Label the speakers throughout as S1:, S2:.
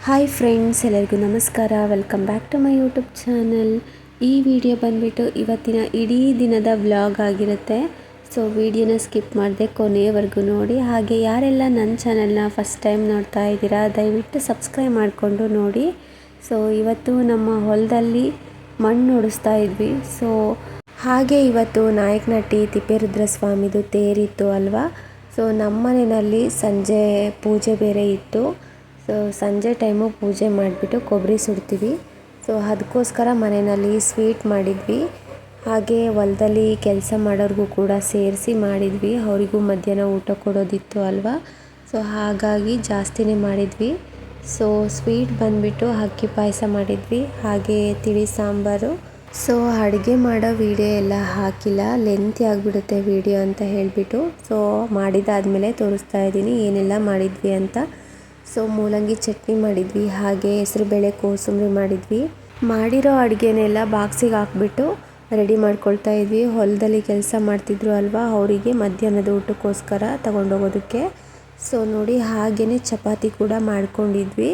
S1: Hi friends, ಎಲ್ಲರಿಗೂ ನಮಸ್ಕಾರ. Welcome back to my YouTube channel. ಈ ವಿಡಿಯೋ ಬಂದುಬಿಟ್ಟು ಇವತ್ತಿನ ಇಡೀ ದಿನದ ವ್ಲಾಗ್ ಆಗಿರುತ್ತೆ. ಸೊ ವಿಡಿಯೋನ ಸ್ಕಿಪ್ ಮಾಡದೆ ಕೊನೆಯವರೆಗೂ ನೋಡಿ. ಹಾಗೆ ಯಾರೆಲ್ಲ ನನ್ನ ಚಾನಲ್ನ ಫಸ್ಟ್ ಟೈಮ್ ನೋಡ್ತಾ ಇದ್ದೀರಾ ದಯವಿಟ್ಟು ಸಬ್ಸ್ಕ್ರೈಬ್ ಮಾಡಿಕೊಂಡು ನೋಡಿ. ಸೊ ಇವತ್ತು ನಮ್ಮ ಹೊಲದಲ್ಲಿ ಮಣ್ಣು ಹೊಡಿಸ್ತಾ ಇದ್ವಿ. ಸೊ ಹಾಗೆ ಇವತ್ತು ನಾಯಕನಹಟ್ಟಿ ತಿಪ್ಪೇರುದ್ರಸ್ವಾಮಿದು ತೇರಿತ್ತು ಅಲ್ವಾ. ಸೊ ನಮ್ಮ ಮನೆಯಲ್ಲಿ ಸಂಜೆ ಪೂಜೆ ಬೇರೆ ಇತ್ತು. ಸೊ ಸಂಜೆ ಟೈಮು ಪೂಜೆ ಮಾಡಿಬಿಟ್ಟು ಕೊಬ್ಬರಿ ಸುಡ್ತೀವಿ. ಸೊ ಅದಕ್ಕೋಸ್ಕರ ಮನೆಯಲ್ಲಿ ಸ್ವೀಟ್ ಮಾಡಿದ್ವಿ. ಹಾಗೆ ಹೊಲದಲ್ಲಿ ಕೆಲಸ ಮಾಡೋರಿಗೂ ಕೂಡ ಸೇರಿಸಿ ಮಾಡಿದ್ವಿ. ಅವರಿಗೂ ಮಧ್ಯಾಹ್ನ ಊಟ ಕೊಡೋದಿತ್ತು ಅಲ್ವಾ. ಸೊ ಹಾಗಾಗಿ ಜಾಸ್ತಿನೇ ಮಾಡಿದ್ವಿ. ಸೊ ಸ್ವೀಟ್ ಬಂದುಬಿಟ್ಟು ಅಕ್ಕಿ ಪಾಯಸ ಮಾಡಿದ್ವಿ, ಹಾಗೆ ತಿಳಿ ಸಾಂಬಾರು. ಸೊ ಅಡುಗೆ ಮಾಡೋ ವಿಡಿಯೋ ಎಲ್ಲ ಹಾಕಿಲ್ಲ, ಲೆಂತಿ ಆಗಿಬಿಡುತ್ತೆ ವಿಡಿಯೋ ಅಂತ ಹೇಳಿಬಿಟ್ಟು ಸೊ ಮಾಡಿದಾದಮೇಲೆ ತೋರಿಸ್ತಾ ಇದ್ದೀನಿ ಏನೆಲ್ಲ ಮಾಡಿದ್ವಿ ಅಂತ. ಸೊ ಮೂಲಂಗಿ ಚಟ್ನಿ ಮಾಡಿದ್ವಿ, ಹಾಗೆ ಹೆಸರುಬೇಳೆ ಕೋಸಂಬರಿ ಮಾಡಿದ್ವಿ. ಮಾಡಿರೋ ಅಡುಗೆನೆಲ್ಲ ಬಾಕ್ಸಿಗೆ ಹಾಕ್ಬಿಟ್ಟು ರೆಡಿ ಮಾಡ್ಕೊಳ್ತಾ ಇದ್ವಿ. ಹೊಲದಲ್ಲಿ ಕೆಲಸ ಮಾಡ್ತಿದ್ರು ಅಲ್ವಾ, ಅವರಿಗೆ ಮಧ್ಯಾಹ್ನದ ಊಟಕ್ಕೋಸ್ಕರ ತಗೊಂಡೋಗೋದಕ್ಕೆ. ಸೊ ನೋಡಿ, ಹಾಗೆಯೇ ಚಪಾತಿ ಕೂಡ ಮಾಡ್ಕೊಂಡಿದ್ವಿ.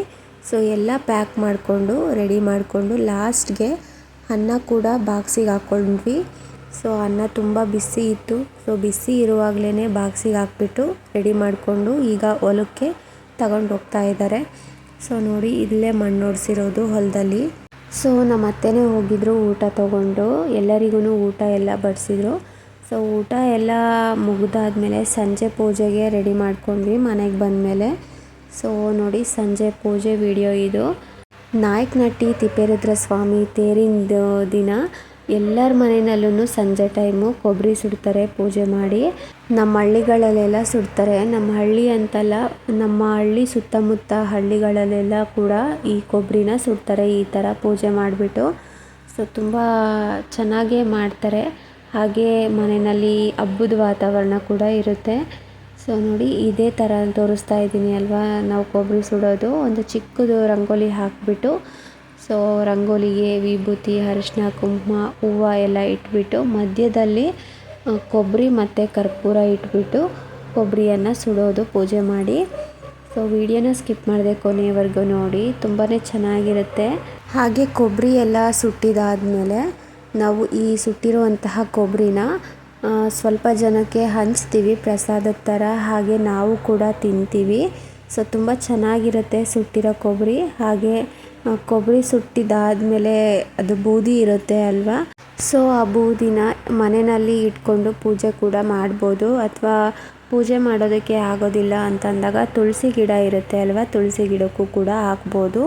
S1: ಸೊ ಎಲ್ಲ ಪ್ಯಾಕ್ ಮಾಡಿಕೊಂಡು ರೆಡಿ ಮಾಡಿಕೊಂಡು ಲಾಸ್ಟ್ಗೆ ಅನ್ನ ಕೂಡ ಬಾಕ್ಸಿಗೆ ಹಾಕ್ಕೊಂಡ್ವಿ. ಸೊ ಅನ್ನ ತುಂಬ ಬಿಸಿ ಇತ್ತು. ಸೊ ಬಿಸಿ ಇರುವಾಗಲೇ ಬಾಕ್ಸಿಗೆ ಹಾಕ್ಬಿಟ್ಟು ರೆಡಿ ಮಾಡಿಕೊಂಡು ಈಗ ಹೊಲಕ್ಕೆ ತಗೊಂಡು ಹೋಗ್ತಾ ಇದ್ದಾರೆ. ಸೊ ನೋಡಿ, ಇಲ್ಲೇ ಮಣ್ಣು ಹೊಡ್ಸಿರೋದು ಹೊಲದಲ್ಲಿ. ಸೊ ನಮ್ಮ ಅತ್ತೆನೇ ಹೋಗಿದ್ರು ಊಟ ತೊಗೊಂಡು, ಎಲ್ಲರಿಗೂ ಊಟ ಎಲ್ಲ ಬಡಿಸಿದ್ರು. ಸೊ ಊಟ ಎಲ್ಲ ಮುಗಿದಾದ್ಮೇಲೆ ಸಂಜೆ ಪೂಜೆಗೆ ರೆಡಿ ಮಾಡ್ಕೊಂಡ್ವಿ ಮನೆಗೆ ಬಂದಮೇಲೆ. ಸೊ ನೋಡಿ, ಸಂಜೆ ಪೂಜೆ ವಿಡಿಯೋ ಇದು. ನಾಯಕನಹಟ್ಟಿ ತಿಪ್ಪೇರುದ್ರಸ್ವಾಮಿ ತೇರಿನ ದಿನ ಎಲ್ಲರ ಮನೆಯಲ್ಲೂ ಸಂಜೆ ಟೈಮು ಕೊಬ್ಬರಿ ಸುಡ್ತಾರೆ ಪೂಜೆ ಮಾಡಿ. ನಮ್ಮ ಹಳ್ಳಿಗಳಲ್ಲೆಲ್ಲ ಸುಡ್ತಾರೆ. ನಮ್ಮ ಹಳ್ಳಿ ಅಂತಲ್ಲ, ನಮ್ಮ ಹಳ್ಳಿ ಸುತ್ತಮುತ್ತ ಹಳ್ಳಿಗಳಲ್ಲೆಲ್ಲ ಕೂಡ ಈ ಕೊಬ್ಬರಿನ ಸುಡ್ತಾರೆ ಈ ಥರ ಪೂಜೆ ಮಾಡಿಬಿಟ್ಟು. ಸೊ ತುಂಬ ಚೆನ್ನಾಗೇ ಮಾಡ್ತಾರೆ. ಹಾಗೆ ಮನೆಯಲ್ಲಿ ಹಬ್ಬದ ವಾತಾವರಣ ಕೂಡ ಇರುತ್ತೆ. ಸೊ ನೋಡಿ, ಇದೇ ಥರ ತೋರಿಸ್ತಾ ಇದ್ದೀನಿ ಅಲ್ವಾ ನಾವು ಕೊಬ್ಬರಿ ಸುಡೋದು. ಒಂದು ಚಿಕ್ಕದು ರಂಗೋಲಿ ಹಾಕಿಬಿಟ್ಟು ಸೊ ರಂಗೋಲಿಗೆ ವಿಭೂತಿ, ಅರಿಶಿನ, ಕುಂಕುಮ, ಹೂವು ಎಲ್ಲ ಇಟ್ಬಿಟ್ಟು ಮಧ್ಯದಲ್ಲಿ ಕೊಬ್ಬರಿ ಮತ್ತು ಕರ್ಪೂರ ಇಟ್ಬಿಟ್ಟು ಕೊಬ್ಬರಿಯನ್ನು ಸುಡೋದು ಪೂಜೆ ಮಾಡಿ. ಸೊ ವಿಡಿಯೋನ ಸ್ಕಿಪ್ ಮಾಡದೆ ಕೊನೆಯವರೆಗೂ ನೋಡಿ, ತುಂಬಾ ಚೆನ್ನಾಗಿರುತ್ತೆ. ಹಾಗೆ ಕೊಬ್ಬರಿ ಎಲ್ಲ ಸುಟ್ಟಿದಾದಮೇಲೆ ನಾವು ಈ ಸುಟ್ಟಿರುವಂತಹ ಕೊಬ್ಬರಿನ ಸ್ವಲ್ಪ ಜನಕ್ಕೆ ಹಂಚ್ತೀವಿ ಪ್ರಸಾದದ ಥರ, ಹಾಗೆ ನಾವು ಕೂಡ ತಿಂತೀವಿ. ಸೊ ತುಂಬ ಚೆನ್ನಾಗಿರುತ್ತೆ ಸುಟ್ಟಿರೋ ಕೊಬ್ಬರಿ. ಹಾಗೆ ಕೊಬ್ಬರಿ ಸುಟ್ಟಿದಾದಮೇಲೆ ಅದು ಬೂದಿ ಇರುತ್ತೆ ಅಲ್ವಾ. ಸೊ ಆ ಬೂದಿನ ಮನೆಯಲ್ಲಿ ಇಟ್ಕೊಂಡು ಪೂಜೆ ಕೂಡ ಮಾಡ್ಬೋದು. ಅಥವಾ ಪೂಜೆ ಮಾಡೋದಕ್ಕೆ ಆಗೋದಿಲ್ಲ ಅಂತಂದಾಗ ತುಳಸಿ ಗಿಡ ಇರುತ್ತೆ ಅಲ್ವಾ, ತುಳಸಿ ಗಿಡಕ್ಕೂ ಕೂಡ ಹಾಕ್ಬೋದು.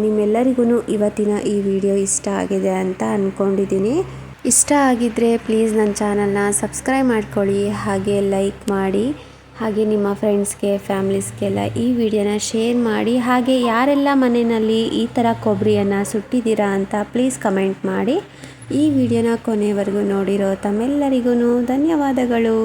S1: ನಿಮ್ಮೆಲ್ಲರಿಗೂ ಇವತ್ತಿನ ಈ ವಿಡಿಯೋ ಇಷ್ಟ ಆಗಿದೆ ಅಂತ ಅಂದ್ಕೊಂಡಿದ್ದೀನಿ. ಇಷ್ಟ ಆಗಿದ್ದರೆ ಪ್ಲೀಸ್ ನನ್ನ ಚಾನಲ್ನ ಸಬ್ಸ್ಕ್ರೈಬ್ ಮಾಡ್ಕೊಳ್ಳಿ, ಹಾಗೆ ಲೈಕ್ ಮಾಡಿ, ಹಾಗೆ ನಿಮ್ಮ ಫ್ರೆಂಡ್ಸ್ಗೆ ಫ್ಯಾಮ್ಲೀಸ್ಗೆಲ್ಲ ಈ ವಿಡಿಯೋನ ಶೇರ್ ಮಾಡಿ. ಹಾಗೆ ಯಾರೆಲ್ಲ ಮನೆಯಲ್ಲಿ ಈ ಥರ ಕೊಬ್ಬರಿಯನ್ನು ಸುಟ್ಟಿದ್ದೀರಾ ಅಂತ ಪ್ಲೀಸ್ ಕಮೆಂಟ್ ಮಾಡಿ. ಈ ವಿಡಿಯೋನ ಕೊನೆವರೆಗೂ ನೋಡಿರೋ ತಮ್ಮೆಲ್ಲರಿಗೂ ಧನ್ಯವಾದಗಳು.